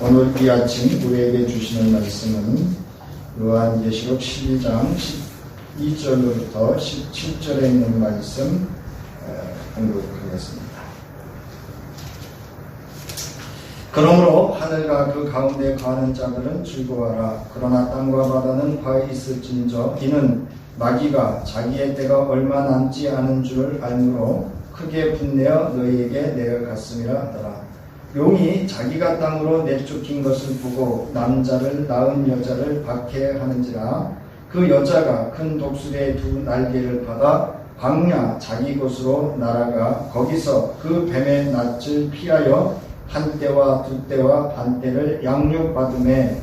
오늘 이 아침 우리에게 주시는 말씀은 요한계시록 12장 12절로부터 17절에 있는 말씀 공부하겠습니다. 그러므로 하늘과 그 가운데 거하는 자들은 즐거워하라. 그러나 땅과 바다는 과히 있을진저 이는 마귀가 자기의 때가 얼마 남지 않은 줄을 알므로 크게 분내어 너희에게 내려갔음이라 하더라. 용이 자기가 땅으로 내쫓긴 것을 보고 남자를 낳은 여자를 박해하는지라. 그 여자가 큰 독수리의 두 날개를 받아 광야 자기 곳으로 날아가 거기서 그 뱀의 낯을 피하여 한 때와 두 때와 반 때를 양육받음에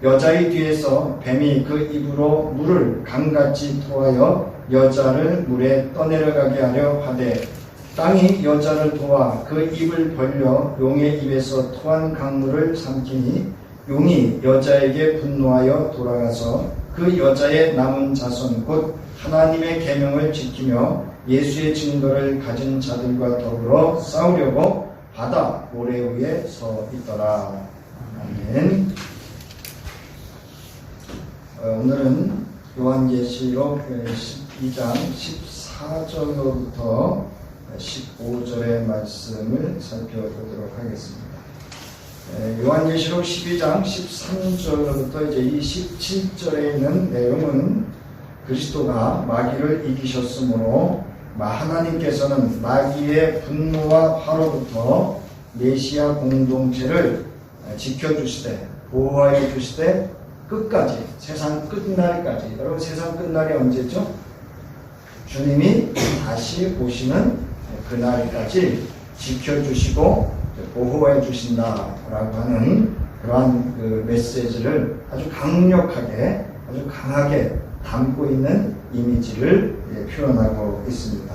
여자의 뒤에서 뱀이 그 입으로 물을 강같이 토하여 여자를 물에 떠내려가게 하려 하되 땅이 여자를 도와 그 입을 벌려 용의 입에서 토한 강물을 삼키니 용이 여자에게 분노하여 돌아가서 그 여자의 남은 자손 곧 하나님의 계명을 지키며 예수의 증거를 가진 자들과 더불어 싸우려고 바다 모래 위에 서 있더라. 아멘. 오늘은 요한계시록 12장 14절로부터 15절의 말씀을 살펴보도록 하겠습니다. 요한계시록 12장 13절로부터 이제 이 17절에 있는 내용은 그리스도가 마귀를 이기셨으므로 하나님께서는 마귀의 분노와 화로부터 메시아 공동체를 지켜주시되 보호하여 주시되 끝까지 세상 끝날까지. 여러분 세상 끝날이 언제죠? 주님이 다시 오시는 그날까지 지켜주시고 보호해 주신다라고 하는 그러한 그 메시지를 아주 강력하게 아주 강하게 담고 있는 이미지를 표현하고 있습니다.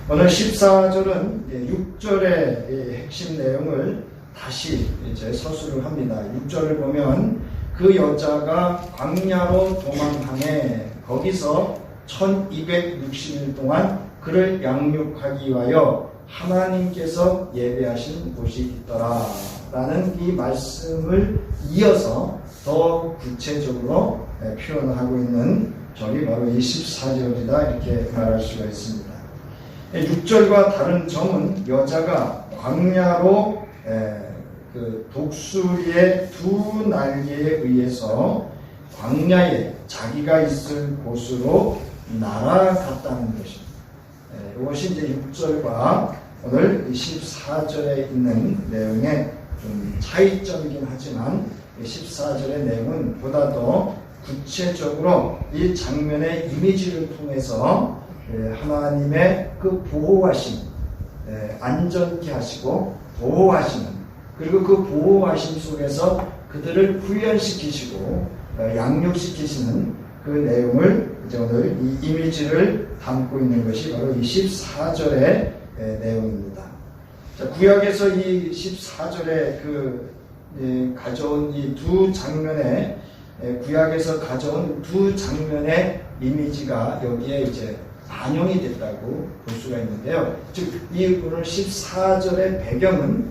오늘 14절은 6절의 핵심 내용을 다시 이제 서술을 합니다. 6절을 보면 그 여자가 광야로 도망하매 거기서 1260일 동안 그를 양육하기 위하여 하나님께서 예배하신 곳이 있더라 라는 이 말씀을 이어서 더 구체적으로 표현하고 있는 절이 바로 24절이다 이렇게 말할 수가 있습니다. 6절과 다른 점은 여자가 광야로 그 독수리의 두 날개에 의해서 광야에 자기가 있을 곳으로 날아갔다는 것입니다. 이것이 이제 6절과 오늘 14절에 있는 내용의 좀 차이점이긴 하지만 14절의 내용은 보다 더 구체적으로 이 장면의 이미지를 통해서 하나님의 그 보호하심, 안전케 하시고 보호하시는, 그리고 그 보호하심 속에서 그들을 훈련시키시고 양육시키시는 그 내용을 이제 오늘 이 이미지를 담고 있는 것이 바로 이 14절의 내용입니다. 자, 구약에서 이 14절에 가져온 이 두 장면의 구약에서 가져온 두 장면의 이미지가 여기에 이제 반영이 됐다고 볼 수가 있는데요. 즉, 이 오늘 14절의 배경은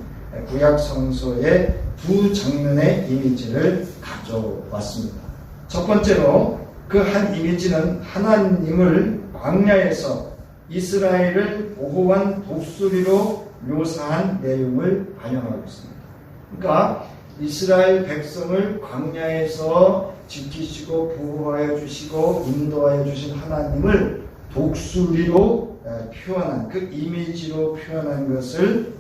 구약 성서의 두 장면의 이미지를 가져왔습니다. 첫 번째로 그 한 이미지는 하나님을 광야에서 이스라엘을 보호한 독수리로 묘사한 내용을 반영하고 있습니다. 그러니까 이스라엘 백성을 광야에서 지키시고 보호하여 주시고 인도하여 주신 하나님을 독수리로 표현한 그 이미지로 표현한 것을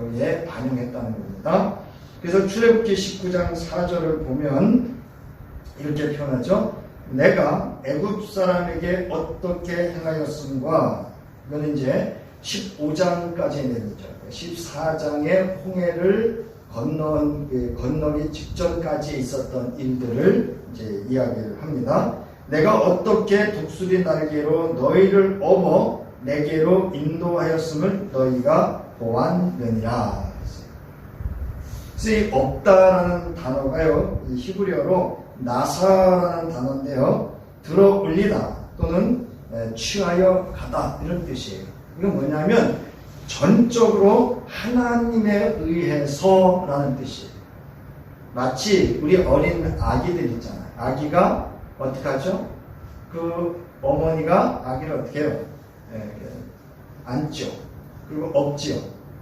여기에 반영했다는 겁니다. 그래서 출애굽기 19장 4절을 보면 이렇게 표현하죠. 내가 애굽 사람에게 어떻게 행하였음과, 이건 이제 15장까지 내리죠. 14장의 홍해를 건너기 직전까지 있었던 일들을 이제 이야기를 합니다. 내가 어떻게 독수리 날개로 너희를 업어 내게로 인도하였음을 너희가 보았느니라. 그래서 이 업다라는 단어가요, 이 히브리어로 나사라는 단어인데요, 들어 올리다 또는 취하여 가다 이런 뜻이에요. 이건 뭐냐면 전적으로 하나님에 의해서라는 뜻이에요. 마치 우리 어린 아기들 있잖아요. 아기가 어떻게 하죠? 그 어머니가 아기를 어떻게 해요? 안죠. 그리고 업지요.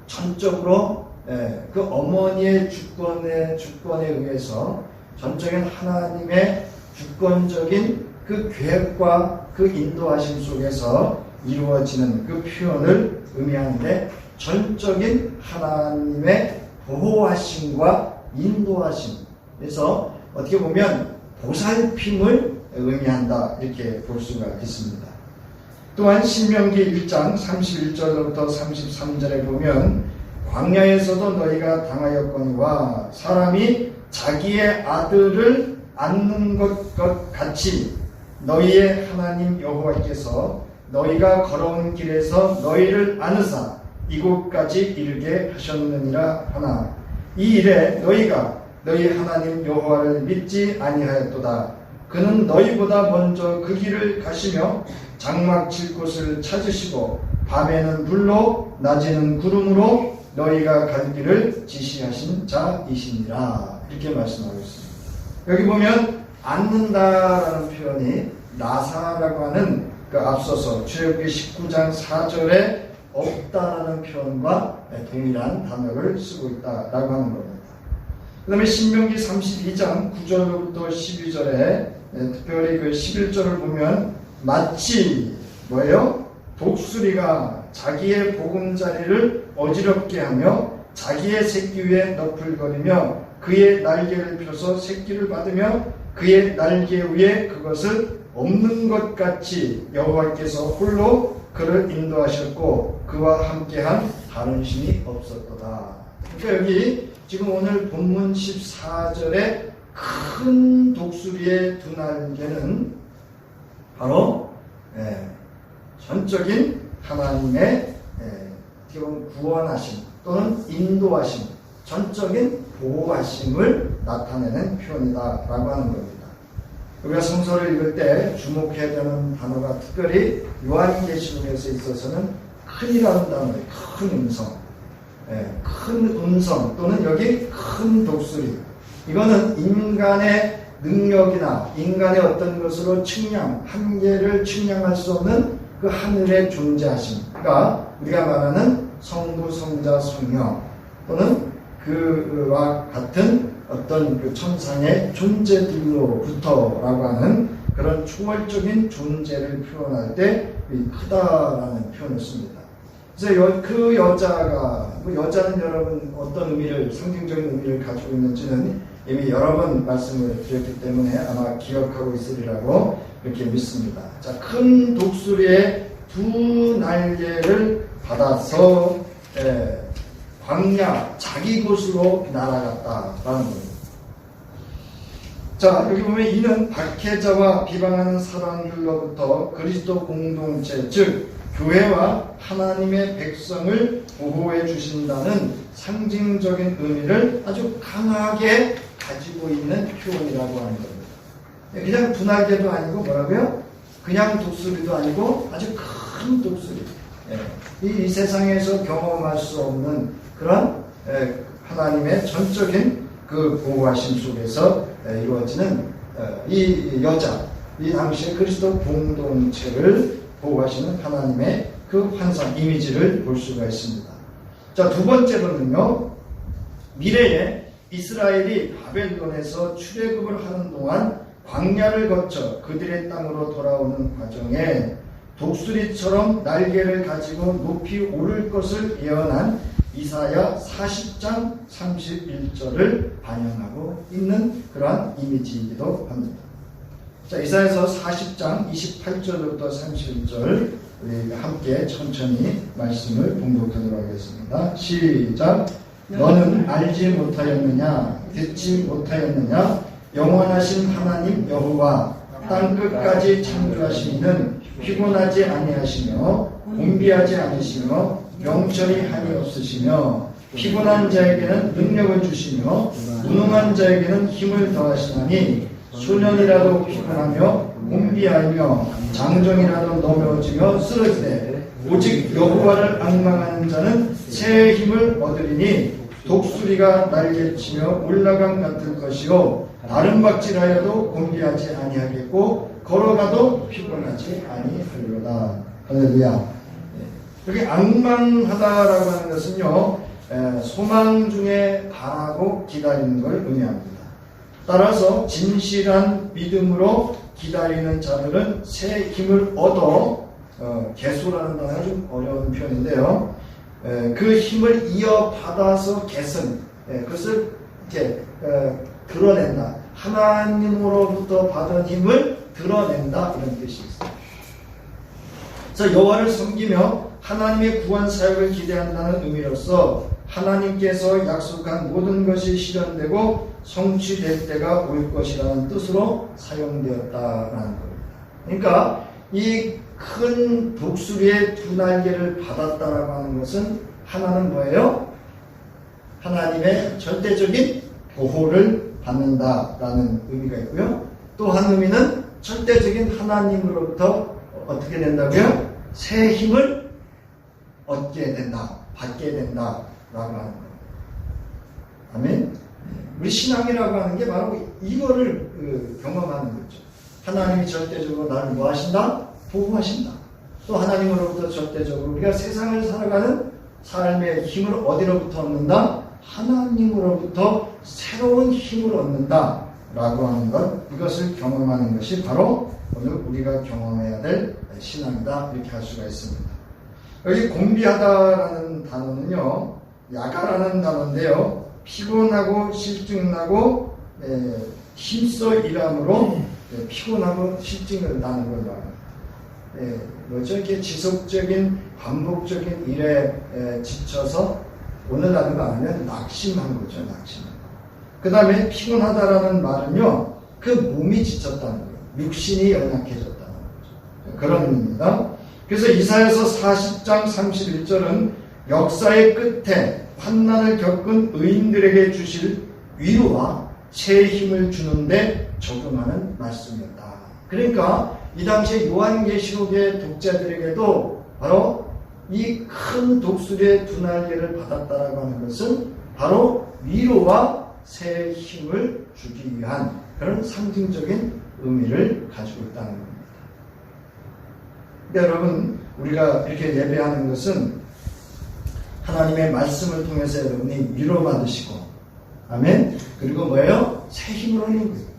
전적으로 그 어머니의 주권에 의해서 전적인 하나님의 주권적인 그 계획과 그 인도하심 속에서 이루어지는 그 표현을 의미하는데, 전적인 하나님의 보호하심과 인도하심, 그래서 어떻게 보면 보살핌을 의미한다, 이렇게 볼 수가 있습니다. 또한 신명기 1장 31절부터 33절에 보면 광야에서도 너희가 당하였거니와 사람이 자기의 아들을 안는 것 같이 너희의 하나님 여호와께서 너희가 걸어온 길에서 너희를 안으사 이곳까지 이르게 하셨느니라 하나, 이 일에 너희가 너희 하나님 여호와를 믿지 아니하였도다. 그는 너희보다 먼저 그 길을 가시며 장막 칠 곳을 찾으시고 밤에는 불로 낮에는 구름으로 너희가 갈 길을 지시하신 자이시니라, 이렇게 말씀하고 있습니다. 여기 보면 앉는다라는 표현이 나사라고 하는 그 앞서서 출애굽기 19장 4절에 없다라는 표현과 동일한 단어를 쓰고 있다라고 하는 겁니다. 그 다음에 신명기 32장 9절부터 12절에 특별히 그 11절을 보면 마치 뭐예요? 독수리가 자기의 보금자리를 어지럽게 하며 자기의 새끼 위에 너풀거리며 그의 날개를 펴서 새끼를 받으며 그의 날개 위에 그것을 없는 것 같이 여호와께서 홀로 그를 인도하셨고 그와 함께한 다른 신이 없었도다. 그러니까 여기 지금 오늘 본문 14절에 큰 독수리의 두 날개는 바로 전적인 하나님의 구원하심 또는 인도하심, 전적인 보호하심을 나타내는 표현이다라고 하는 겁니다. 우리가 성서를 읽을 때 주목해야 되는 단어가 특별히 요한계시록에서 있어서는 큰이라는 단어의 큰 음성, 큰 음성 또는 여기 큰 독수리, 이거는 인간의 능력이나 인간의 어떤 것으로 한계를 측량할 수 없는 그 하늘의 존재하심, 그러니까 우리가 말하는 성부, 성자, 성령 또는 그와 같은 어떤 그 천상의 존재들로부터라고 하는 그런 초월적인 존재를 표현할 때 크다라는 표현을 씁니다. 그래서 그 여자가, 여자는 여러분 어떤 의미를, 상징적인 의미를 가지고 있는지는 이미 여러 번 말씀을 드렸기 때문에 아마 기억하고 있으리라고 이렇게 믿습니다. 자, 큰 독수리의 두 날개를 받아서 광야 자기 곳으로 날아갔다라는 겁니다. 자, 여기 보면 이는 박해자와 비방하는 사람들로부터 그리스도 공동체, 즉 교회와 하나님의 백성을 보호해 주신다는 상징적인 의미를 아주 강하게 가지고 있는 표현이라고 하는 겁니다. 그냥 두 날개도 아니고 뭐라고요? 그냥 독수리도 아니고 아주 큰 독수리. 이 세상에서 경험할 수 없는 그런 하나님의 전적인 그 보호하심 속에서 이루어지는 이 여자, 이 당시의 그리스도 공동체를 보호하시는 하나님의 그 환상, 이미지를 볼 수가 있습니다. 자, 두 번째로는요, 미래에 이스라엘이 바벨론에서 출애굽을 하는 동안 광야를 거쳐 그들의 땅으로 돌아오는 과정에 독수리처럼 날개를 가지고 높이 오를 것을 예언한 이사야 40장 31절을 반영하고 있는 그러한 이미지이기도 합니다. 자, 이사야서 40장 28절부터 31절 우리 함께 천천히 말씀을 봉독하도록 하겠습니다. 시작. 너는 알지 못하였느냐? 듣지 못하였느냐? 영원하신 하나님 여호와 땅 끝까지 창조하신 이는 피곤하지 아니하시며 곤비하지 않으시며 명철이 한이 없으시며 피곤한 자에게는 능력을 주시며 무능한 자에게는 힘을 더하시나니 소년이라도 피곤하며 곤비하며 장정이라도 넘어지며 쓰러지되 오직 여호와를 앙망하는 자는 새 힘을 얻으리니 독수리가 날개치며 올라감 같을 것이요 다른 박질하여도 곤비하지 아니하겠고 걸어가도 피곤하지 아니하리로다. 할렐루야. 여기 앙망하다라고 하는 것은요, 소망 중에 바라고 기다리는 걸 의미합니다. 따라서 진실한 믿음으로 기다리는 자들은 새 힘을 얻어, 개소라는 단어가 좀 어려운 표현인데요, 그 힘을 이어받아서 개선, 그것을 이렇게 드러낸다. 하나님으로부터 받은 힘을 드러낸다, 이런 뜻이 있어요. 그래서 여호와를 섬기며 하나님의 구원 사역을 기대한다는 의미로서 하나님께서 약속한 모든 것이 실현되고 성취될 때가 올 것이라는 뜻으로 사용되었다라는 겁니다. 그러니까 이 큰 독수리의 두 날개를 받았다라고 하는 것은 하나는 뭐예요? 하나님의 절대적인 보호를 받는다라는 의미가 있고요. 또 한 의미는 절대적인 하나님으로부터 어떻게 된다고요? 새 힘을 얻게 된다, 받게 된다라고 하는 거예요. 아멘. 우리 신앙이라고 하는 게 바로 이거를 경험하는 거죠. 하나님이 절대적으로 나를 뭐 하신다? 보호하신다. 또 하나님으로부터 절대적으로 우리가 세상을 살아가는 삶의 힘을 어디로부터 얻는다? 하나님으로부터 새로운 힘을 얻는다 라고 하는 것, 이것을 경험하는 것이 바로 오늘 우리가 경험해야 될 신앙이다, 이렇게 할 수가 있습니다. 여기 곤비하다라는 단어는요, 야가라는 단어인데요, 피곤하고 실증나고 힘써 일함으로 피곤하고 실증을 나는 걸 말합니다. 뭐죠? 이렇게 지속적인 반복적인 일에 지쳐서 오늘날은 말하면 낙심한 거죠. 낙심. 그 다음에 피곤하다라는 말은요, 그 몸이 지쳤다는 거예요. 육신이 연약해졌다는 거죠. 그런 의미입니다. 그래서 이사야서 40장 31절은 역사의 끝에 환난을 겪은 의인들에게 주실 위로와 새 힘을 주는데 적용하는 말씀이었다. 그러니까 이 당시에 요한계시록의 독자들에게도 바로 이 큰 독수리의 두 날개를 받았다라고 하는 것은 바로 위로와 새 힘을 주기 위한 그런 상징적인 의미를 가지고 있다는 겁니다. 근데 여러분, 우리가 이렇게 예배하는 것은 하나님의 말씀을 통해서 여러분이 위로받으시고, 아멘? 그리고 뭐예요? 새 힘을 얻는 거예요.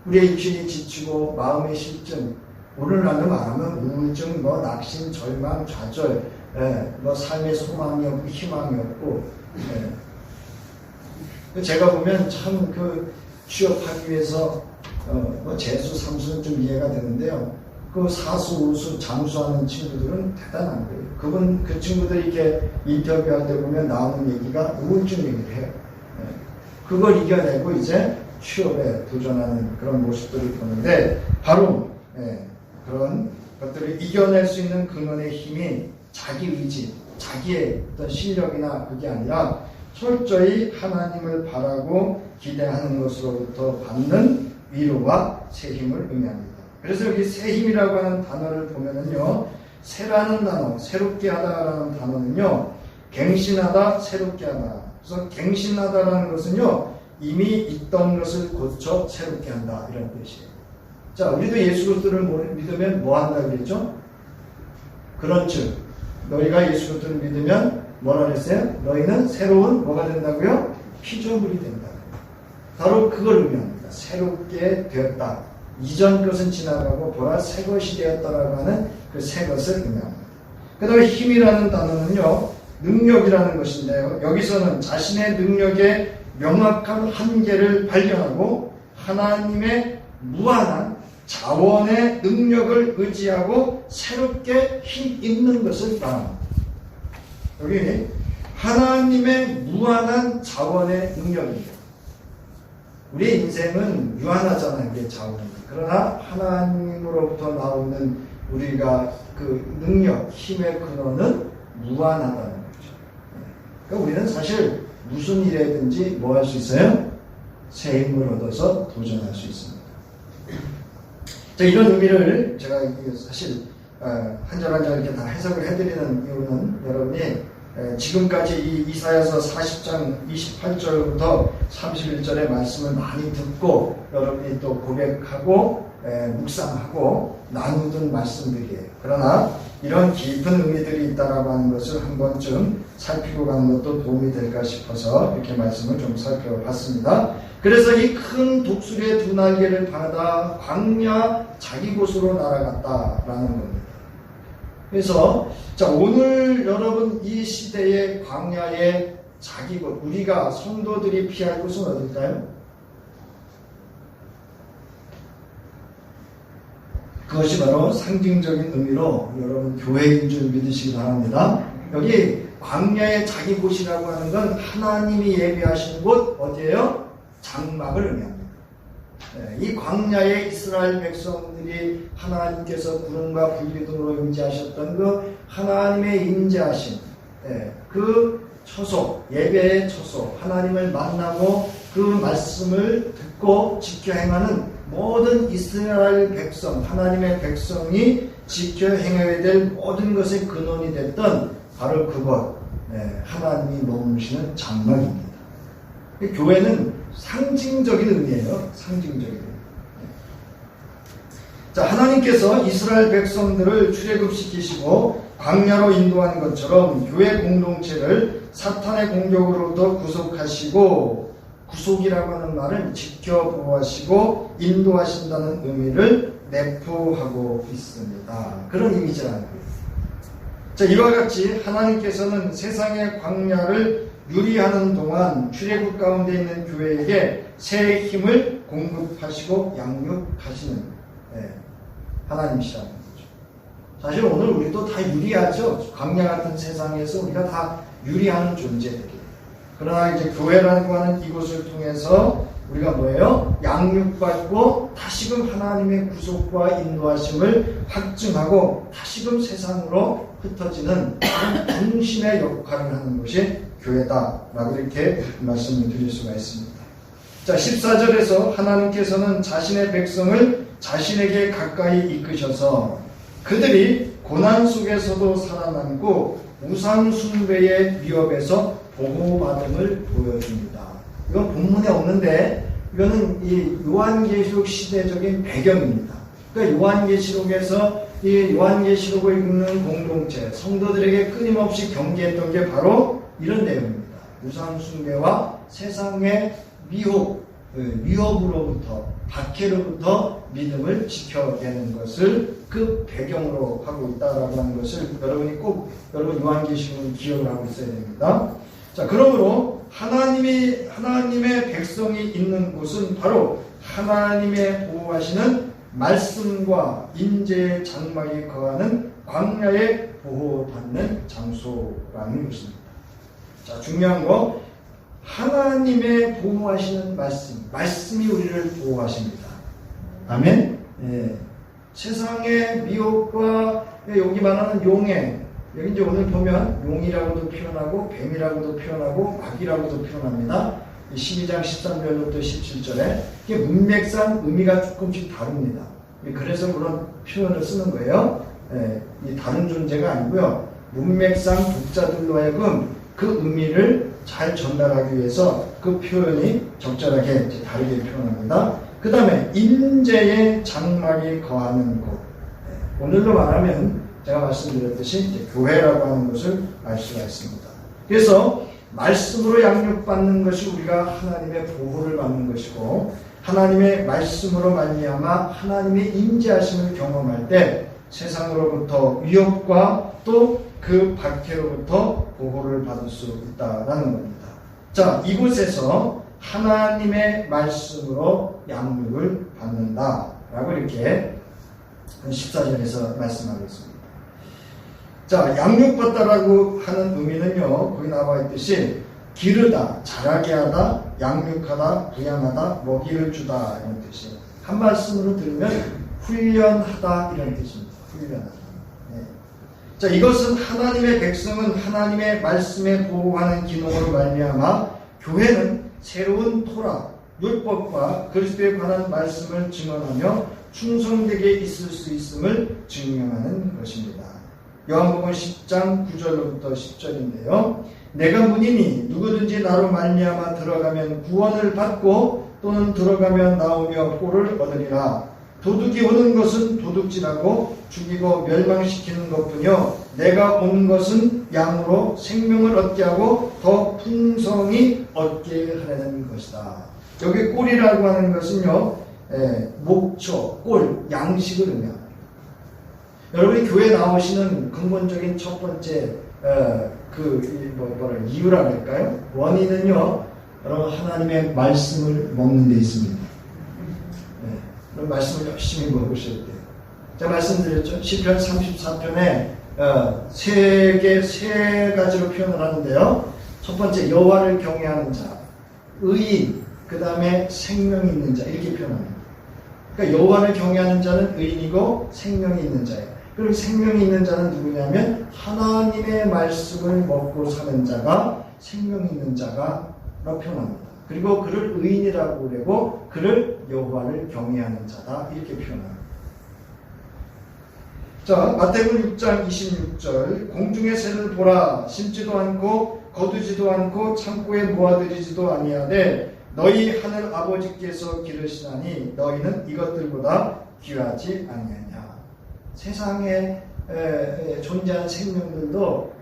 우리의 육신이 지치고 마음의 실증, 오늘날로 말하면 우울증, 낙심, 절망, 좌절, 삶의 소망이 없고 희망이 없고, 제가 보면 참 취업하기 위해서 재수, 삼수는 좀 이해가 되는데요. 그 사수, 우수, 장수하는 친구들은 대단한 거예요. 그 친구들이 이렇게 인터뷰할 때 보면 나오는 얘기가 우울증 얘기를 해요. 그걸 이겨내고 이제 취업에 도전하는 그런 모습들을 보는데, 바로 그런 것들을 이겨낼 수 있는 근원의 힘이 자기 의지, 자기의 어떤 실력이나 그게 아니라 철저히 하나님을 바라고 기대하는 것으로부터 받는 위로와 새 힘을 의미합니다. 그래서 여기 새 힘이라고 하는 단어를 보면은요, 새라는 단어, 새롭게 하다라는 단어는요, 갱신하다, 새롭게 하다. 그래서 갱신하다라는 것은요, 이미 있던 것을 고쳐 새롭게 한다, 이런 뜻이에요. 자, 우리도 예수 그리스도를 믿으면 뭐 한다고 그랬죠? 그런즉 너희가 예수 그리스도를 믿으면 뭐라 그랬어요? 너희는 새로운 뭐가 된다고요? 피조물이 된다. 바로 그걸 의미합니다. 새롭게 되었다. 이전 것은 지나가고 보라 새 것이 되었다라고 하는 그 새 것을 의미합니다. 그 다음에 힘이라는 단어는요, 능력이라는 것인데요, 여기서는 자신의 능력의 명확한 한계를 발견하고 하나님의 무한한 자원의 능력을 의지하고 새롭게 힘 있는 것을 말합니다. 여기 하나님의 무한한 자원의 능력입니다. 우리의 인생은 유한하잖아요. 우리의 자원이. 그러나 하나님으로부터 나오는 우리가 그 능력, 힘의 근원은 무한하다는 거죠. 그러니까 우리는 사실 무슨 일에든지 뭐 할 수 있어요? 새 힘을 얻어서 도전할 수 있습니다. 자, 이런 의미를 제가 사실 한 절 한 절 이렇게 다 해석을 해드리는 이유는 여러분이 지금까지 이 이사야서 40장 28절부터 31절의 말씀을 많이 듣고 여러분이 또 고백하고 묵상하고 나누던 말씀들이에요. 그러나 이런 깊은 의미들이 있다라고 하는 것을 한 번쯤 살피고 가는 것도 도움이 될까 싶어서 이렇게 말씀을 좀 살펴봤습니다. 그래서 이 큰 독수리의 두 날개를 받아 광야 자기 곳으로 날아갔다라는 겁니다. 그래서 자, 오늘 여러분 이 시대의 광야의 자기 곳, 우리가 성도들이 피할 곳은 어딜까요? 그것이 바로 상징적인 의미로 여러분 교회인 줄 믿으시기 바랍니다. 여기 광야의 자기 곳이라고 하는 건 하나님이 예비하신 곳 어디예요? 장막을 의미합니다. 이 광야에 이스라엘 백성들이 하나님께서 구름과 불기둥으로 임재하셨던 그 하나님의 임재하심, 그 처소, 예배의 처소, 하나님을 만나고 그 말씀을 듣고 지켜 행하는 모든 이스라엘 백성, 하나님의 백성이 지켜 행해야 될 모든 것의 근원이 됐던 바로 그곳, 하나님이 머무시는 장막입니다. 교회는 상징적인 의미예요. 상징적인 의미. 자, 하나님께서 이스라엘 백성들을 출애굽시키시고 광야로 인도한 것처럼 교회 공동체를 사탄의 공격으로부터 구속하시고, 구속이라고 하는 말은 지켜보호하시고 인도하신다는 의미를 내포하고 있습니다. 그런 이미지라는 거예요. 자, 이와 같이 하나님께서는 세상의 광야를 유리하는 동안 출애굽 가운데 있는 교회에게 새 힘을 공급하시고 양육하시는 하나님이시라는 거죠. 사실 오늘 우리도 다 유리하죠. 광야 같은 세상에서 우리가 다 유리하는 존재들이에요. 그러나 이제 교회라고 하는 이곳을 통해서 우리가 뭐예요? 양육받고 다시금 하나님의 구속과 인도하심을 확증하고 다시금 세상으로 흩어지는 중심의 역할을 하는 것이 교회다라고 이렇게 말씀을 드릴 수가 있습니다. 자, 14절에서 하나님께서는 자신의 백성을 자신에게 가까이 이끄셔서 그들이 고난 속에서도 살아남고 우상 숭배의 위협에서 보호받음을 보여줍니다. 이건 본문에 없는데 이거는 이 요한계시록 시대적인 배경입니다. 그러니까 요한계시록에서 이 요한계시록을 읽는 공동체 성도들에게 끊임없이 경계했던 게 바로 이런 내용입니다. 우상 숭배와 세상의 위협으로부터 박해로부터 믿음을 지켜내는 것을 그 배경으로 하고 있다라고 하는 것을 여러분이 꼭 여러분 요한계시록을 기억을 하고 있어야 됩니다. 자, 그러므로 하나님의 백성이 있는 곳은 바로 하나님의 보호하시는 말씀과 인재의 장막이 거하는 광야에 보호받는 장소라는 것입니다. 자, 중요한 거 하나님의 보호하시는 말씀이 우리를 보호하십니다. 아멘. 세상의 미혹과 여기 말하는 용해, 여기 이제 오늘 보면 용이라고도 표현하고 뱀이라고도 표현하고 마귀라고도 표현합니다. 12장 13절부터 17절에 이게 문맥상 의미가 조금씩 다릅니다. 그래서 그런 표현을 쓰는 거예요. 이 다른 존재가 아니고요. 문맥상 독자들로 하여금 그 의미를 잘 전달하기 위해서 그 표현이 적절하게 다르게 표현합니다. 그 다음에 인재의 장막이 거하는 곳. 오늘로 말하면 제가 말씀드렸듯이 교회라고 하는 것을 알 수가 있습니다. 그래서 말씀으로 양육받는 것이 우리가 하나님의 보호를 받는 것이고 하나님의 말씀으로 말미암아 하나님의 임재하심을 경험할 때 세상으로부터 위협과 또 그 박해로부터 보호를 받을 수 있다라는 겁니다. 자, 이곳에서 하나님의 말씀으로 양육을 받는다라고 이렇게 14절에서 말씀하고 있습니다. 자, 양육받다라고 하는 의미는요, 거기 나와 있듯이 기르다, 자라게 하다, 양육하다, 부양하다, 먹이를 주다 이런 뜻이에요. 한 말씀으로 들으면 훈련하다 이런 뜻입니다. 훈련하다. 자, 이것은 하나님의 백성은 하나님의 말씀에 보호하는 기능으로 말미암아 교회는 새로운 토라, 율법과 그리스도에 관한 말씀을 증언하며 충성되게 있을 수 있음을 증명하는 것입니다. 요한복음 10장 9절로부터 10절인데요. 내가 문이니 누구든지 나로 말미암아 들어가면 구원을 받고 또는 들어가면 나오며 꼴을 얻으리라. 도둑이 오는 것은 도둑질하고 죽이고 멸망시키는 것뿐이요 내가 온 것은 양으로 생명을 얻게 하고 더 풍성히 얻게 하려는 것이다. 여기 꼴이라고 하는 것은요 목초, 꼴, 양식을 의미합니다. 여러분이 교회 나오시는 근본적인 첫 번째 이유라 할까요? 원인은요 여러분 하나님의 말씀을 먹는 데 있습니다. 그런 말씀을 열심히 먹으셔야 돼요. 제가 말씀드렸죠. 시편 34편에 세 가지로 표현을 하는데요. 첫 번째 여호와를 경외하는 자, 의인, 그 다음에 생명이 있는 자 이렇게 표현합니다. 그러니까 여호와를 경외하는 자는 의인이고 생명이 있는 자예요. 그리고 생명이 있는 자는 누구냐면 하나님의 말씀을 먹고 사는 자가 생명이 있는 자가라고 표현합니다. 그리고 그를 의인이라고 그러고 그를 여호와를 경외하는 자다 이렇게 표현합니다. 자, 마태복음 6장 26절 공중의 새를 보라 심지도 않고 거두지도 않고 창고에 모아들이지도 아니하되 너희 하늘 아버지께서 기르시나니 너희는 이것들보다 귀하지 아니하냐. 세상에 존재하는 생명들도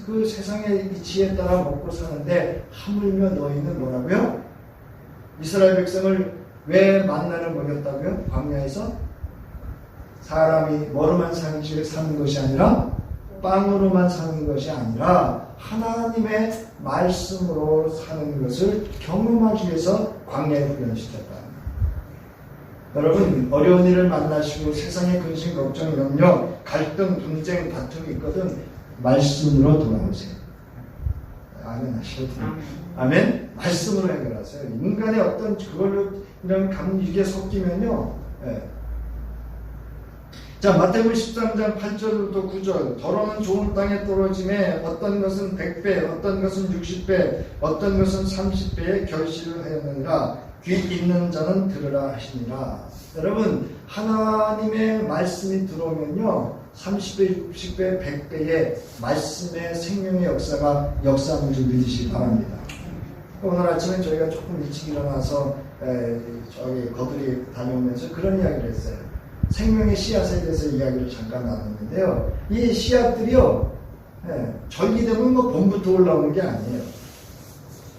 그 세상의 이치에 따라 먹고 사는데 하물며 너희는 뭐라고요? 이스라엘 백성을 왜 만나를 먹였다고요? 광야에서 사람이 뭐로만 사는 것이 아니라 빵으로만 사는 것이 아니라 하나님의 말씀으로 사는 것을 경험하기 위해서 광야에 훈련시켰다. 여러분 어려운 일을 만나시고 세상의 근심, 걱정, 염려, 갈등, 분쟁, 다툼이 있거든 말씀으로 돌아오세요. 아멘 하시거든요. 아멘. 말씀으로 해결하세요. 인간의 어떤 그걸로 이런 감정이 섞이면요. 자, 마태복음 13장 8절부터 9절 더러는 좋은 땅에 떨어짐에 어떤 것은 100배, 어떤 것은 60배, 어떤 것은 30배의 결실을 하였느니라. 귀 있는 자는 들으라 하시니라. 여러분 하나님의 말씀이 들어오면요 30배, 60배, 100배의 말씀의 생명의 역사가 역사하는 줄 믿으시기 바랍니다. 오늘 아침에 저희가 조금 일찍 일어나서 저기 거들이 다녀오면서 그런 이야기를 했어요. 생명의 씨앗에 대해서 이야기를 잠깐 나눴는데요. 이 씨앗들이요 절기되면 뭐 봄부터 올라오는 게 아니에요.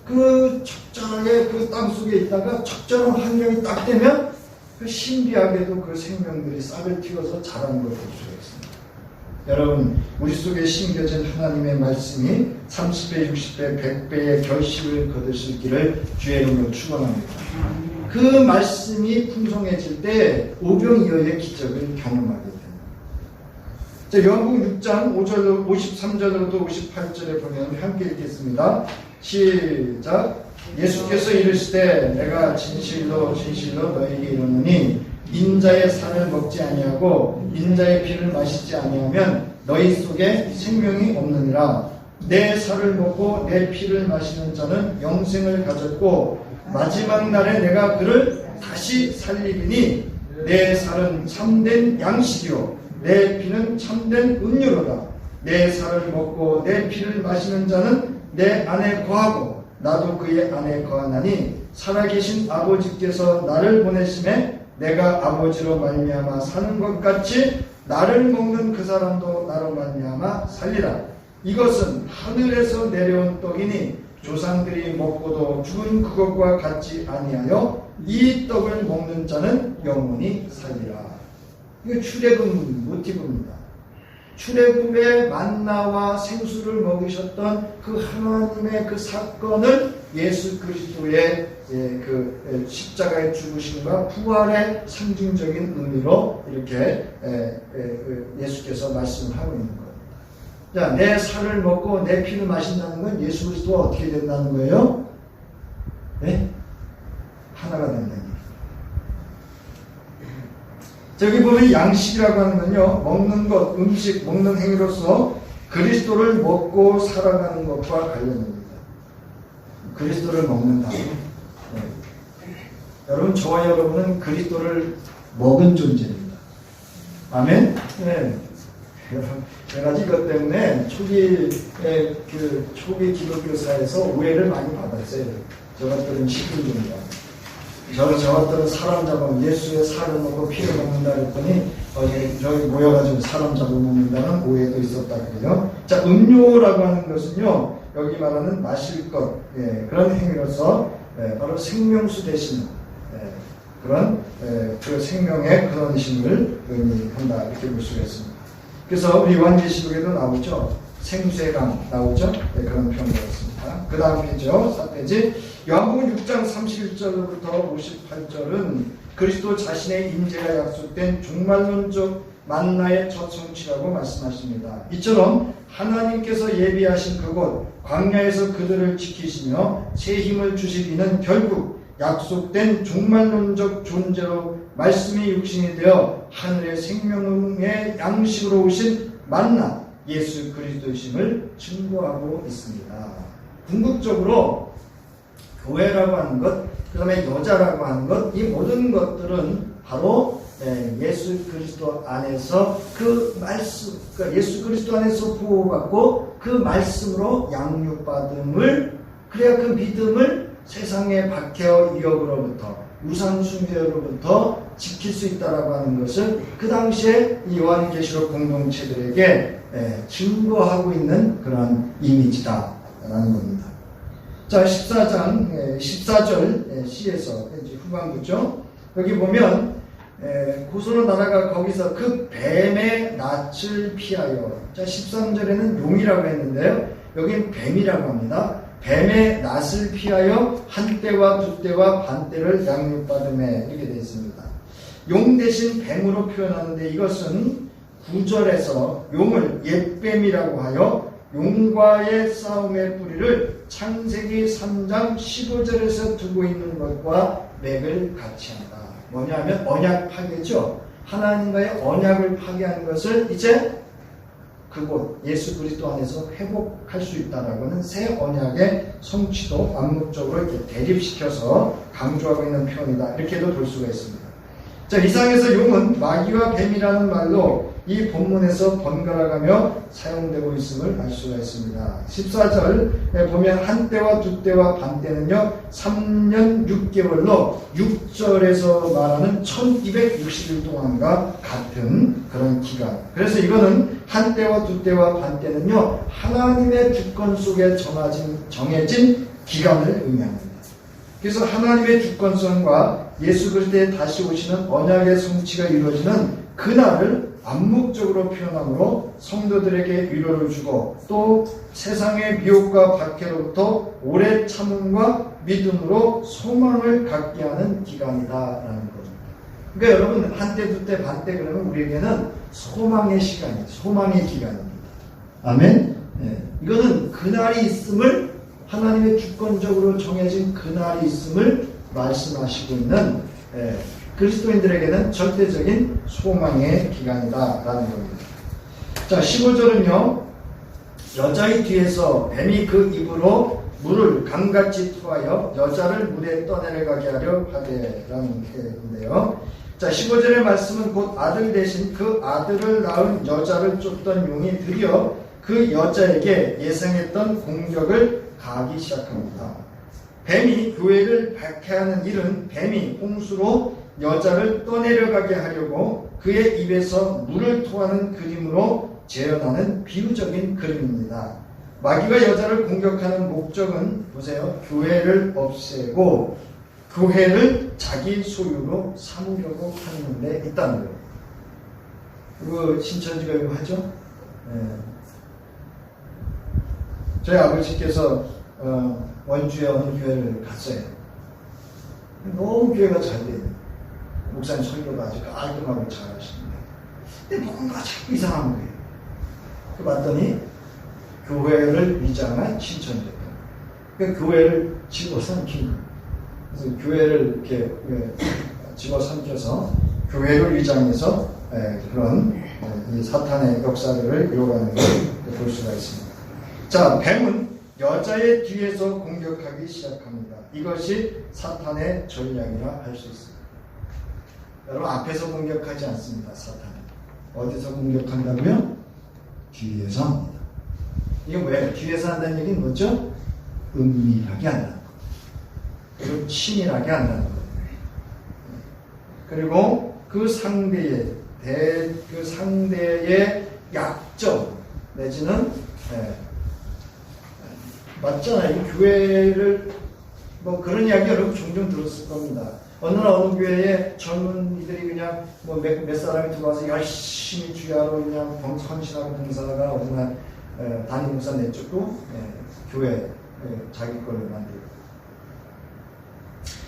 그 적절하게 그 땅 속에 있다가 적절한 환경이 딱 되면 그 신비하게도 그 생명들이 싹을 틔워서 자라는 걸 볼 수가 있습니다. 여러분 우리 속에 심겨진 하나님의 말씀이 30배, 60배, 100배의 결실을 거두실 길을 주의 이름으로 축원합니다. 그 말씀이 풍성해질 때 오병이어의 기적을 경험하게 됩니다. 자, 요한복음 6장 5절, 53절부터 58절에 보면 함께 읽겠습니다. 시작. 예수께서 이르시되 내가 진실로 진실로 너희에게 이르노니 인자의 살을 먹지 아니하고 인자의 피를 마시지 아니하면 너희 속에 생명이 없느니라. 내 살을 먹고 내 피를 마시는 자는 영생을 가졌고 마지막 날에 내가 그를 다시 살리리니 내 살은 참된 양식이요 내 피는 참된 음료로다. 내 살을 먹고 내 피를 마시는 자는 내 안에 거하고 나도 그의 안에 거하나니 살아계신 아버지께서 나를 보내심에 내가 아버지로 말미암아 사는 것 같이 나를 먹는 그 사람도 나로 말미암아 살리라. 이것은 하늘에서 내려온 떡이니 조상들이 먹고도 죽은 그것과 같지 아니하여 이 떡을 먹는 자는 영원히 살리라. 이거 출애굽 모티브입니다. 출애굽의 만나와 생수를 먹으셨던 그 하나님의 그 사건을 예수 그리스도의 그 십자가의 죽으심과 부활의 상징적인 의미로 이렇게 예수께서 말씀을 하고 있는 거예요. 자, 내 살을 먹고 내 피를 마신다는 건 예수 그리스도가 어떻게 된다는 거예요? 네? 하나가 된다는 거예요. 저기 보면 양식이라고 하는 건요, 먹는 것, 음식, 먹는 행위로서 그리스도를 먹고 살아가는 것과 관련됩니다. 그리스도를 먹는다. 네. 여러분, 저와 여러분은 그리스도를 먹은 존재입니다. 아멘? 네. 여러 가지 이것 때문에 초기 기독교사에서 오해를 많이 받았어요. 저것들은 식인종이야. 저것들은 사람 잡아먹는, 예수의 살을 먹고 피를 먹는다 그랬더니 저기 모여가지고 사람 잡아먹는다는 오해도 있었다 그래요. 자, 음료라고 하는 것은요, 여기 말하는 마실 것, 그런 행위로서 바로 생명수 되시는 그런 그 생명의 그런 힘을 의미한다 이렇게 볼 수가 있습니다. 그래서 우리 요한계시록에도 나오죠. 생수의 강 나오죠. 그런 표현이었습니다. 그 다음 페이지요. 4페이지. 요한복음 6장 31절부터 58절은 그리스도 자신의 임재가 약속된 종말론적 만나의 첫 성취라고 말씀하십니다. 이처럼 하나님께서 예비하신 그곳 광야에서 그들을 지키시며 새 힘을 주실 이는 결국 약속된 종말론적 존재로 말씀이 육신이 되어 하늘의 생명의 양식으로 오신 만나 예수 그리스도이심을 증거하고 있습니다. 궁극적으로 교회라고 하는 것, 그 다음에 여자라고 하는 것, 이 모든 것들은 바로 예수 그리스도 안에서 그 말씀, 그러니까 예수 그리스도 안에서 보호받고 그 말씀으로 양육받음을, 그래야 그 믿음을 세상의 박해와 위협으로부터, 우상숭배로부터 지킬 수 있다라고 하는 것을 그 당시에 이 요한계시록 공동체들에게 증거하고 있는 그런 이미지다라는 겁니다. 자, 14절 시에서 이제 후반부죠. 여기 보면 고소로 나라가 거기서 그 뱀의 낯을 피하여, 자 13절에는 용이라고 했는데요, 여기는 뱀이라고 합니다. 뱀의 낯을 피하여 한 때와 두 때와 반 때를 양육받음에 이렇게 되어 있습니다. 용 대신 뱀으로 표현하는데 이것은 9절에서 용을 옛뱀이라고 하여 용과의 싸움의 뿌리를 창세기 3장 15절에서 두고 있는 것과 맥을 같이 한다. 뭐냐면 언약 파괴죠. 하나님과의 언약을 파괴하는 것을 이제 그곳 예수 그리스도 안에서 회복할 수 있다라고 하는 새 언약의 성취도 암묵적으로 이렇게 대립시켜서 강조하고 있는 표현이다. 이렇게도 볼 수가 있습니다. 자, 이상에서 용은 마귀와 뱀이라는 말로 이 본문에서 번갈아가며 사용되고 있음을 알 수가 있습니다. 14절에 보면 한 때와 두 때와 반 때는요 3년 6개월로 6절에서 말하는 1260일 동안과 같은 그런 기간. 그래서 이거는 한 때와 두 때와 반 때는요 하나님의 주권 속에 정해진 기간을 의미합니다. 그래서 하나님의 주권성과 예수 그리스도의 다시 오시는 언약의 성취가 이루어지는 그날을 암묵적으로 표현함으로 성도들에게 위로를 주고 또 세상의 미혹과 박해로부터 오래 참음과 믿음으로 소망을 갖게 하는 기간이다라는 겁니다. 그러니까 여러분 한때 두때 반때 그러면 우리에게는 소망의 시간이에요. 소망의 기간입니다. 아멘. 이거는 그날이 있음을, 하나님의 주권적으로 정해진 그날이 있음을 말씀하시고 있는 그리스도인들에게는 절대적인 소망의 기간이다라는 겁니다. 자, 15절은요, 여자의 뒤에서 뱀이 그 입으로 물을 강같이 토하여 여자를 물에 떠내려가게 하려 하되라는 얘기인데요. 자, 15절의 말씀은 곧 아들 대신 그 아들을 낳은 여자를 쫓던 용이 드디어 그 여자에게 예상했던 공격을 가하기 시작합니다. 뱀이 교회를 박해하는 일은 뱀이 홍수로 여자를 떠내려가게 하려고 그의 입에서 물을 토하는 그림으로 재현하는 비유적인 그림입니다. 마귀가 여자를 공격하는 목적은 보세요. 교회를 없애고 교회를 자기 소유로 삼으려고 하는 데 있다는 거예요. 그리고 신천지가 이거 하죠? 저희 아버지께서 원주의 어느 교회를 갔어요. 너무 교회가 잘 돼요. 목사님 설교도 아주 깔끔하고 잘 하시는데 근데 뭔가 자꾸 이상한 거예요. 그 봤더니 교회를 위장한 신천지예요. 그러니까 교회를 집어삼킨 거예요. 그래서 교회를 이렇게 집어삼켜서 교회를 위장해서 그런 이 사탄의 역사를 이뤄가는 걸 볼 수가 있습니다. 자, 뱀은 여자의 뒤에서 공격하기 시작합니다. 이것이 사탄의 전략이라 할 수 있습니다. 여러분 앞에서 공격하지 않습니다. 사탄은 어디서 공격한다고요? 뒤에서 합니다. 이게 왜? 뒤에서 한다는 얘기는 뭐죠? 은밀하게 한다는 거. 그리고 치밀하게 한다는 거. 그리고 그 상대의 약점 내지는 맞잖아요. 교회를 뭐 그런 이야기 여러분 종종 들었을 겁니다. 어느 교회에 젊은이들이 그냥 뭐 몇 사람이 들어와서 열심히 주야로 그냥 헌신하고 봉사하다가 어느 날 담임 목사 내쫓고 교회 자기 걸로 만들고.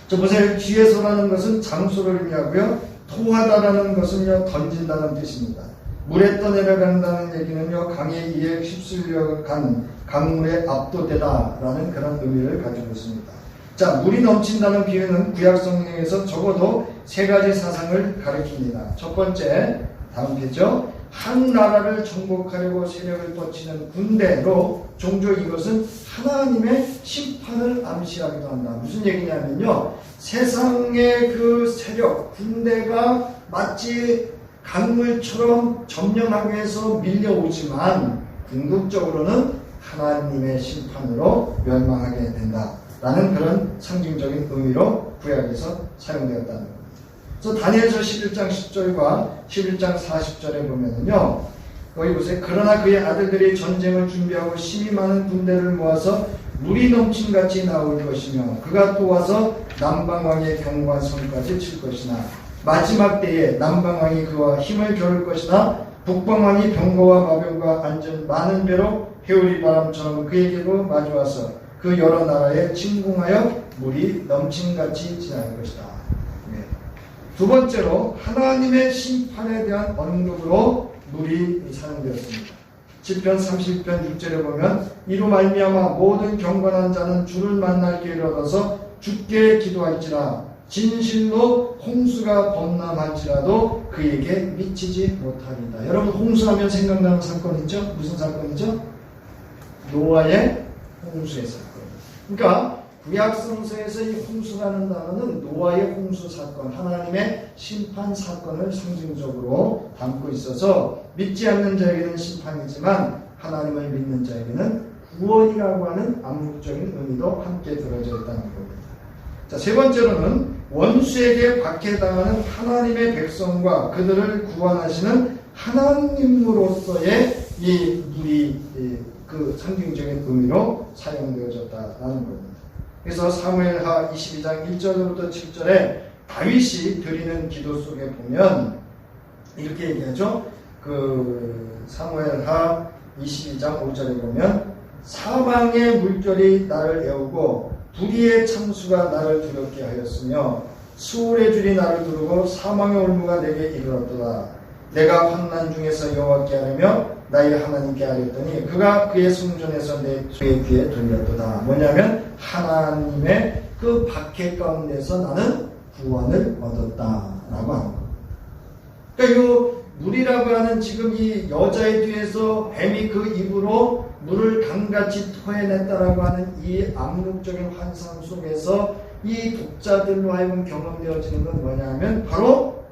저 보세요. 뒤에서라는 것은 장소를 의미하고요. 토하다라는 것은요 던진다는 뜻입니다. 물에 떠내려간다는 얘기는요 강에 의해 휩쓸려 간 강물에 압도되다라는 그런 의미를 가지고 있습니다. 자, 물이 넘친다는 비유는 구약 성경에서 적어도 세 가지 사상을 가리킵니다. 첫 번째, 다음 페이지죠. 한 나라를 정복하려고 세력을 뻗치는 군대로 종종 이것은 하나님의 심판을 암시하기도 한다. 무슨 얘기냐면요. 세상의 그 세력, 군대가 마치 강물처럼 점령하기 위해서 밀려오지만 궁극적으로는 하나님의 심판으로 멸망하게 된다라는 그런 상징적인 의미로 구약에서 사용되었다는 겁니다. 그래서 다니엘서 11장 10절과 11장 40절에 보면은요, 거기 보세요. 그러나 그의 아들들이 전쟁을 준비하고 심히 많은 군대를 모아서 물이 넘친 같이 나올 것이며 그가 또 와서 남방왕의 견고한 성까지 칠 것이나 마지막 때에 남방왕이 그와 힘을 겨룰 것이나 북방왕이 병거와 마병과 안전 많은 배로 해오리 바람처럼 그에게로 마주와서 그 여러 나라에 침공하여 물이 넘친같이 지날 것이다. 두 번째로 하나님의 심판에 대한 언급으로 물이 사용되었습니다. 시편 30편 6절에 보면 이로 말미암아 모든 경건한 자는 주를 만날 기회를 얻어서 주께 기도할지라 진실로 홍수가 범람할지라도 그에게 미치지 못하리다. 여러분 홍수하면 생각나는 사건이죠? 무슨 사건이죠? 노아의 홍수의 사건. 그러니까 구약 성서에서 이 홍수라는 단어는 노아의 홍수 사건, 하나님의 심판 사건을 상징적으로 담고 있어서 믿지 않는 자에게는 심판이지만 하나님을 믿는 자에게는 구원이라고 하는 암묵적인 의미도 함께 들어져 있다는 겁니다. 자, 세 번째로는 원수에게 박해당하는 하나님의 백성과 그들을 구원하시는 하나님으로서의 이 물이 그 상징적인 의미로 사용되어졌다는 겁니다. 그래서 사무엘하 22장 1절부터 7절에 다윗이 드리는 기도 속에 보면 이렇게 얘기하죠. 그 사무엘하 22장 5절에 보면 사망의 물결이 나를 애우고 불의의 창수가 나를 두렵게 하였으며 수월의 줄이 나를 두르고 사망의 올무가 내게 이르렀도다. 내가 환난 중에서 여호와께 아뢰며 나의 하나님께 아뢰었더니 그가 그의 성전에서 내 귀에 들렸도다. 뭐냐면 하나님의 그 박해 가운데서 나는 구원을 얻었다라고 하는 겁니다. 그러니까 이 물이라고 하는 지금 이 여자의 뒤에서 뱀이 그 입으로 물을 강같이 토해냈다라고 하는 이 암묵적인 환상 속에서 이 독자들로 하여금 경험되어지는 건 뭐냐면 바로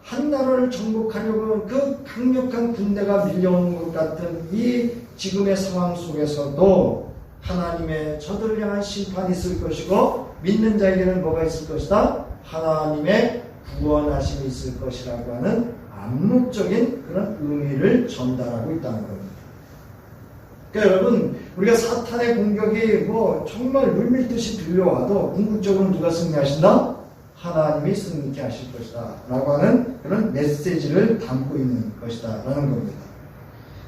한 나라를 정복하려고 그 강력한 군대가 밀려오는 것 같은 이 지금의 상황 속에서도 하나님의 저들을 향한 심판이 있을 것이고 믿는 자에게는 뭐가 있을 것이다? 하나님의 구원하심이 있을 것이라고 하는 암묵적인 그런 의미를 전달하고 있다는 겁니다. 그러니까 여러분 우리가 사탄의 공격이 뭐 정말 물밀듯이 들려와도 궁극적으로 누가 승리하신다? 하나님이 승리케 하실 것이다 라고 하는 그런 메시지를 담고 있는 것이다 라는 겁니다.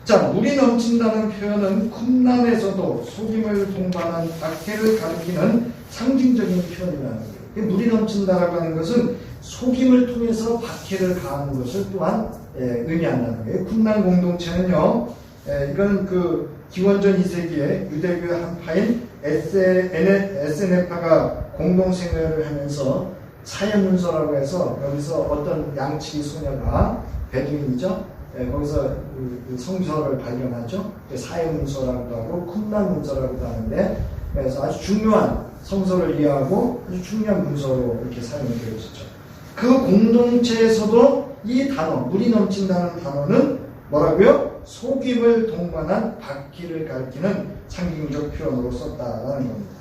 자, 물이 넘친다는 표현은 쿰란에서도 속임을 동반한 박해를 가리키는 상징적인 표현이라는 거예요. 물이 넘친다라고 하는 것은 속임을 통해서 박해를 가하는 것을 또한 의미한다는 거예요. 쿰란 공동체는요, 이건 그 기원전 2세기에 유대교의 한파인 SNF파가 공동생활을 하면서 사회문서라고 해서 여기서 어떤 양치기 소녀가 베두인이죠. 거기서 그 성서를 발견하죠. 사회문서라고도 하고 쿰란 문서라고도 하는데 그래서 아주 중요한 성서를 이해하고 아주 중요한 문서로 이렇게 사용이 되어 있었죠. 그 공동체에서도 이 단어, 물이 넘친다는 단어는 뭐라고요? 속임을 동반한 바퀴를 가리키는 상징적 표현으로 썼다라는 겁니다.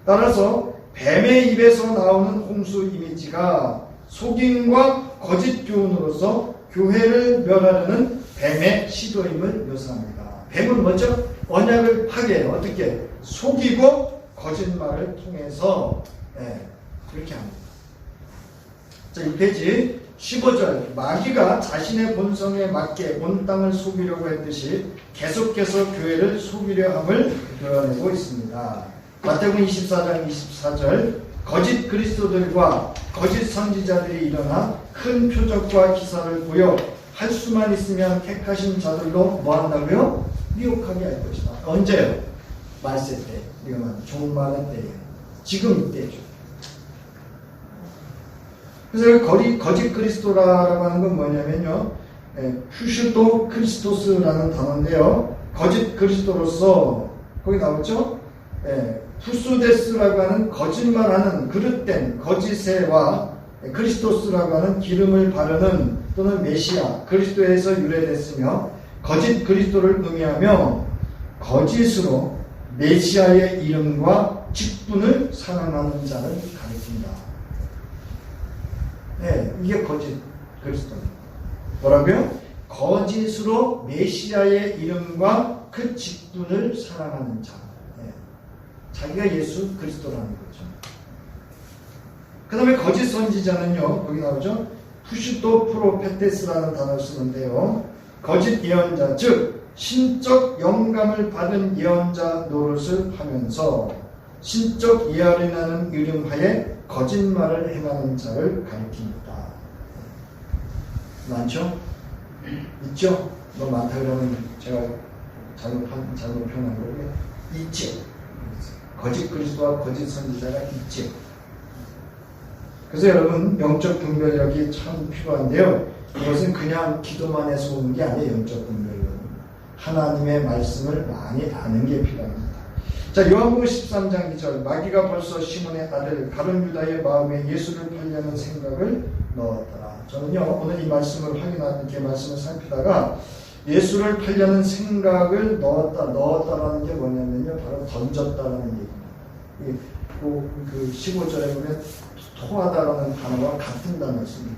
따라서 뱀의 입에서 나오는 홍수 이미지가 속임과 거짓 교훈으로서 교회를 멸하려는 뱀의 시도임을 묘사합니다. 뱀은 먼저 언약을 파괴해요. 어떻게? 속이고 거짓말을 통해서 그렇게 합니다. 자, 이 페이지 15절, 마귀가 자신의 본성에 맞게 온 땅을 속이려고 했듯이 계속해서 교회를 속이려 함을 드러내고 있습니다. 마태복음 24장 24절, 거짓 그리스도들과 거짓 선지자들이 일어나 큰 표적과 기사를 보여 할 수만 있으면 택하신 자들로 뭐 한다고요? 미혹하게 할 것이다. 언제요? 말세 때, 위험한 종말의 때예요. 지금 이때죠. 그래서 거짓 그리스도라고 하는 건 뭐냐면요, 퓨슈도 크리스토스라는 단어인데요, 거짓 그리스도로서 거기 나오죠? 푸수데스라고 하는 거짓말하는 그릇된 거짓새와 크리스토스라고 하는 기름을 바르는 또는 메시아 그리스도에서 유래됐으며, 거짓 그리스도를 의미하며 거짓으로 메시아의 이름과 직분을 사랑하는 자를 가리킨다. 이게 거짓 그리스도입니다. 뭐라고요? 거짓으로 메시아의 이름과 그 직분을 사랑하는 자. 자기가 예수 그리스도라는 거죠. 그 다음에 거짓 선지자는요, 거기 나오죠? 푸슈토 프로페테스라는 단어를 쓰는데요, 거짓 예언자, 즉 신적 영감을 받은 예언자 노릇을 하면서 신적 예언이라는 이름하에 거짓말을 행하는 자를 가리킵니다. 많죠? 있죠? 뭐 많다 그러면 제가 잘못 표현한 거고요. 있죠? 거짓 그리스도와 거짓 선지자가 있죠? 그래서 여러분, 영적 분별력이 참 필요한데요, 이것은 그냥 기도만 해서 오는 게 아니에요. 영적 분별력은 하나님의 말씀을 많이 아는 게 필요합니다. 자, 요한복음 13장 2절, 마귀가 벌써 시몬의 아들 가룟 유다의 마음에 예수를 팔려는 생각을 넣었더라. 저는요, 오늘 이 말씀을 확인하는 말씀을 살피다가 예수를 팔려는 생각을 넣었다라는 게 뭐냐면요, 바로 던졌다라는 얘기입니다. 그 15절에 보면 토하다라는 단어와 같은 단어를 씁니다.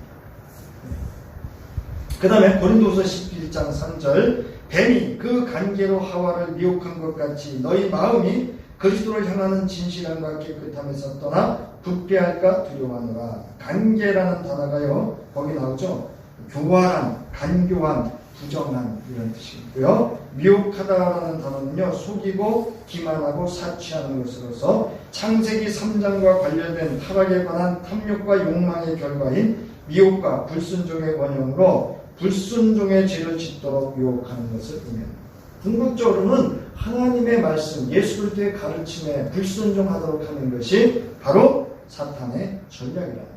그 다음에 고린도후서 11장 3절, 뱀이 그 관계로 하와를 미혹한 것 같이 너희 마음이 그리스도를 향하는 진실함과 깨끗함에서 떠나 붓게할까 두려워하노라. 관계라는 단어가요, 거기 나오죠. 교활한, 간교한, 부정한 이런 뜻이고요. 미혹하다라는 단어는요, 속이고 기만하고 사치하는 것으로서 창세기 3장과 관련된 타락에 관한 탐욕과 욕망의 결과인 미혹과 불순종의 원형으로 불순종의 죄를 짓도록 유혹하는 것을 의미합니다. 궁극적으로는 하나님의 말씀, 예수 그리스도의 가르침에 불순종하도록 하는 것이 바로 사탄의 전략이라는 거죠.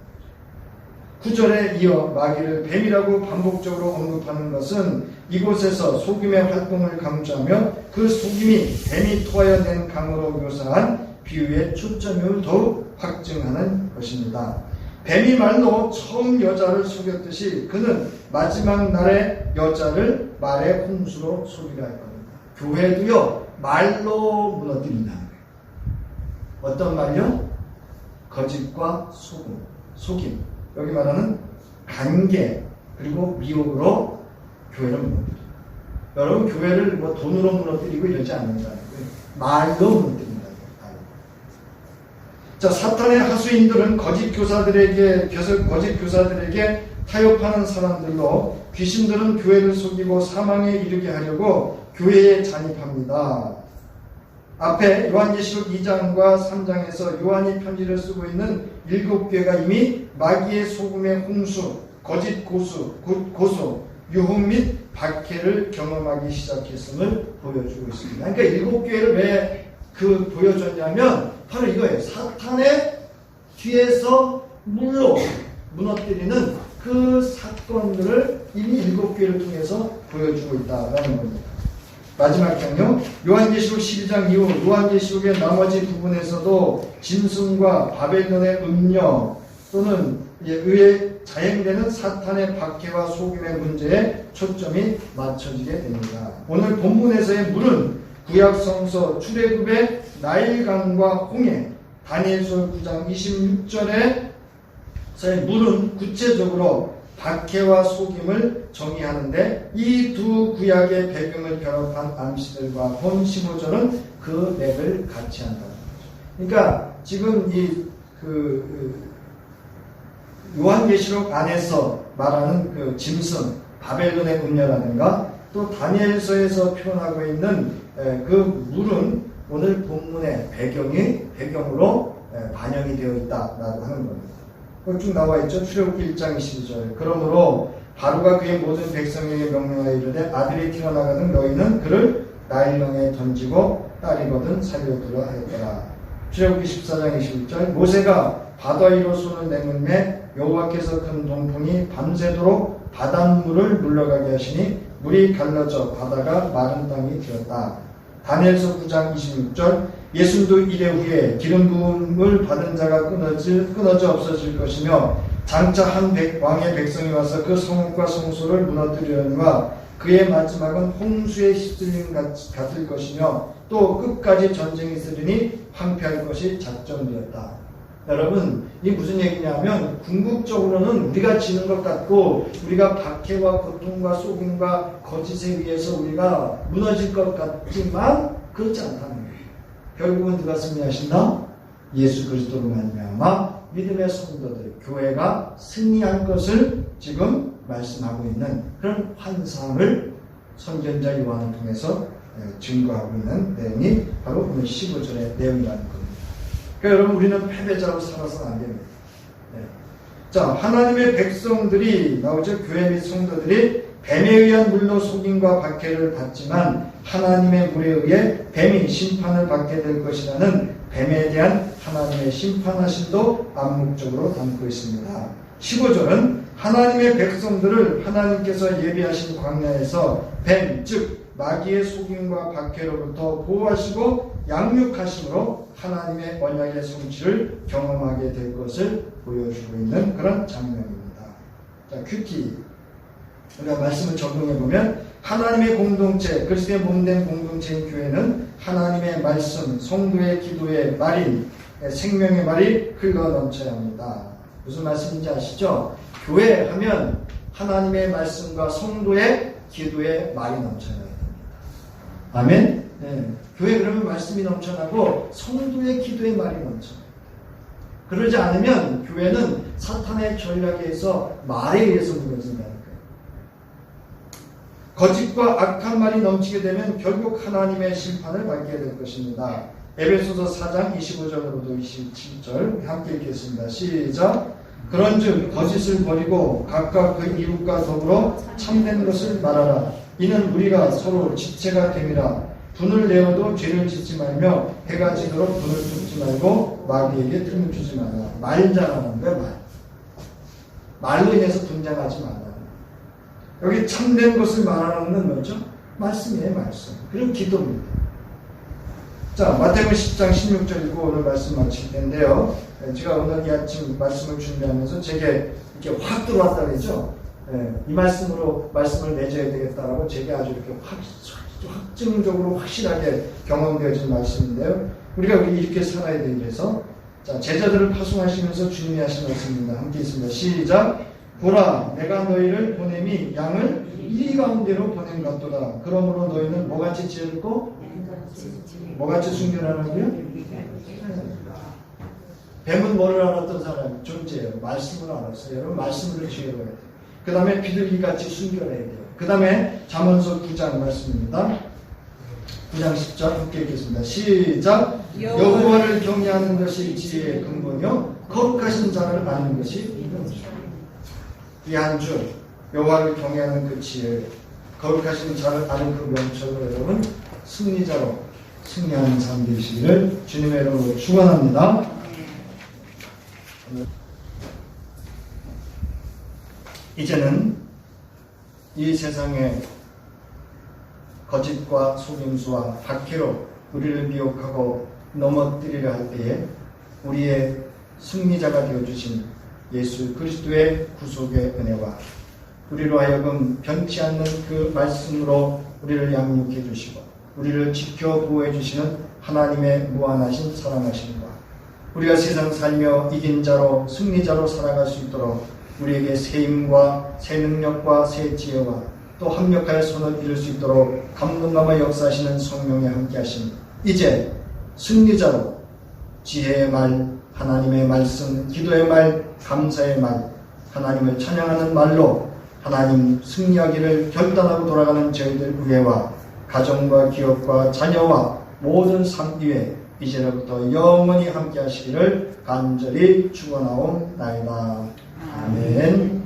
9절에 이어 마귀를 뱀이라고 반복적으로 언급하는 것은 이곳에서 속임의 활동을 강조하며 그 속임이 뱀이 토하여 낸 강으로 묘사한 비유의 초점을 더욱 확증하는 것입니다. 뱀이 말로 처음 여자를 속였듯이 그는 마지막 날에 여자를 말의 홍수로 속이려 할 겁니다. 교회도요, 말로 무너뜨린다는 거예요. 어떤 말이요? 거짓과 속임. 여기 말하는 관계, 그리고 미혹으로 교회를 무너뜨려요. 여러분, 교회를 뭐 돈으로 무너뜨리고 이러지 않는다는 거예요. 말로 무너뜨린다는 거예요. 자, 사탄의 하수인들은 거짓 교사들에게 타협하는 사람들로, 귀신들은 교회를 속이고 사망에 이르게 하려고 교회에 잔입합니다. 앞에 요한계시록 2장과 3장에서 요한이 편지를 쓰고 있는 7교회가 이미 마귀의 소금의 홍수, 거짓 고소, 유혹 및 박해를 경험하기 시작했음을 보여주고 있습니다. 그러니까 7교회를 왜 보여줬냐면 바로 이거예요. 사탄의 뒤에서 무너뜨리는 그 사건들을 이미 7교회를 통해서 보여주고 있다는 겁니다. 마지막 장요, 요한계시록 12장 이후 요한계시록의 나머지 부분에서도 짐승과 바벨론의 음녀, 또는 의해 자행되는 사탄의 박해와 속임의 문제에 초점이 맞춰지게 됩니다. 오늘 본문에서의 물은 구약 성서 출애굽의 나일강과 홍해, 다니엘서 9장 26절에서의 물은 구체적으로 박해와 속임을 정의하는데, 이 두 구약의 배경을 결합한 암시들과 본 15절은 그 맥을 같이 한다는 거죠. 그러니까 지금 요한계시록 안에서 말하는 그 짐승, 바벨론의 음녀라든가 또 다니엘서에서 표현하고 있는 그 물은 오늘 본문의 배경으로 반영이 되어 있다라고 하는 겁니다. 쭉 나와 있죠. 출애굽 1장 22절. 그러므로 바로가 그의 모든 백성에게 명령하여 이르되 아들이 태어나거든 너희는 그를 나일강에 던지고 딸이거든 살려두라 하였더라. 출애굽기 14장 21절. 모세가 바다 위로 손을 내밀매 여호와께서 큰 동풍이 밤새도록 바닷물을 물러가게 하시니 물이 갈라져 바다가 마른 땅이 되었다. 다니엘서 9장 26절. 예수도 이래 후에 기름 부음을 받은 자가 끊어져 없어질 것이며 장차 한 왕의 백성이 와서 그 성읍과 성소를 무너뜨리려니와 그의 마지막은 홍수에 휩쓸림 같을 것이며 또 끝까지 전쟁이 있으리니 황폐할 것이 작정되었다. 여러분, 이 무슨 얘기냐면 궁극적으로는 우리가 지는 것 같고 우리가 박해와 고통과 속임과 거짓에 의해서 우리가 무너질 것 같지만 그렇지 않다는 거예요. 결국은 누가 승리하신다? 예수 그리스도로 말미암아 믿음의 성도들, 교회가 승리할 것을 지금 말씀하고 있는 그런 환상을 선견자 요한을 통해서 증거하고 있는 내용이 바로 오늘 15절의 내용이라는 겁니다. 그러니까 여러분, 우리는 패배자로 살아서는 안 됩니다. 자, 하나님의 백성들이 나오죠. 교회 및 성도들이 뱀에 의한 물로 속임과 박해를 받지만 하나님의 물에 의해 뱀이 심판을 받게 될 것이라는 뱀에 대한 하나님의 심판하심도 암묵적으로 담고 있습니다. 15절은 하나님의 백성들을 하나님께서 예비하신 광야에서 뱀, 즉 마귀의 속임과 박해로부터 보호하시고 양육하심으로 하나님의 언약의 성취를 경험하게 될 것을 보여주고 있는 그런 장면입니다. 자, 큐티. 우리가 말씀을 적용해보면 하나님의 공동체, 그리스도의 몸된 공동체인 교회는 하나님의 말씀, 성도의 기도의 말인 생명의 말이 흘러 넘쳐야 합니다. 무슨 말씀인지 아시죠? 교회 하면 하나님의 말씀과 성도의 기도의 말이 넘쳐야 됩니다. 아멘? 네. 교회 그러면 말씀이 넘쳐나고 성도의 기도의 말이 넘쳐나요. 그러지 않으면 교회는 사탄의 전략에 의해서 말에 의해서 무너진다는 거예요. 거짓과 악한 말이 넘치게 되면 결국 하나님의 심판을 받게 될 것입니다. 에베소서 4장 25절로부터 27절 함께 읽겠습니다. 시작. 그런즉 거짓을 버리고 각각 그 이웃과 더불어 참된 것을 말하라. 이는 우리가 서로 지체가 됨이라. 분을 내어도 죄를 짓지 말며 해가 지도록 분을 쫓지 말고 마귀에게 틈을 주지 말라. 말자라는 거야, 말. 말로 인해서 분쟁하지 말라. 여기 참된 것을 말하는 건 뭐죠? 말씀이에요, 말씀. 그리고 기도입니다. 자, 마태복음 10장 16절 읽고 오늘 말씀 마칠 텐데요. 제가 오늘 이 아침 말씀을 준비하면서 제게 이렇게 확 들어왔다 그러죠? 이 말씀으로 말씀을 맺어야 되겠다라고 제게 아주 이렇게 확증적으로 확실하게 경험되어진 말씀인데요. 우리가 이렇게 살아야 돼. 그래서 자, 제자들을 파송하시면서 주님이 하신 말씀입니다. 함께 있습니다. 시작. 보라, 내가 너희를 보냄이 양을 이리 가운데로 보낸 같도다. 그러므로 너희는 뭐같이 지혜롭고 뭐같이 순결하라고요? 뱀은 뭐를 알았던 사람? 존재예요. 말씀을 알았어요. 여러분, 말씀으로 지혜로워야 돼요. 그 다음에 비둘기같이 순결해야 돼요. 그 다음에 잠언서 9장 말씀입니다. 9장 10절 함께 읽겠습니다. 시작. 여호와를 경외하는 것이 지혜의 근본이요 거룩하신 자를 아는 것이 이 한 주 여호와를 경외하는 그 지혜, 거룩하신 자를 아는 그 명철로 여러분 승리자로 승리하는 삶 되시기를 주님의 이름으로 축원합니다. 이제는 이 세상의 거짓과 속임수와 박해로 우리를 미혹하고 넘어뜨리려 할 때에 우리의 승리자가 되어주신 예수 그리스도의 구속의 은혜와 우리로 하여금 변치 않는 그 말씀으로 우리를 양육해 주시고 우리를 지켜 보호해 주시는 하나님의 무한하신 사랑하심과 우리가 세상 살며 이긴 자로 승리자로 살아갈 수 있도록 우리에게 새 힘과 새 능력과 새 지혜와 또 합력할 손을 이룰 수 있도록 감동감을 역사하시는 성령의 함께하심, 이제 승리자로 지혜의 말, 하나님의 말씀, 기도의 말, 감사의 말, 하나님을 찬양하는 말로 하나님 승리하기를 결단하고 돌아가는 저희들 의회와 가정과 기업과 자녀와 모든 삶 위에 이제로부터 영원히 함께 하시기를 간절히 축원하옵나이다. 아멘.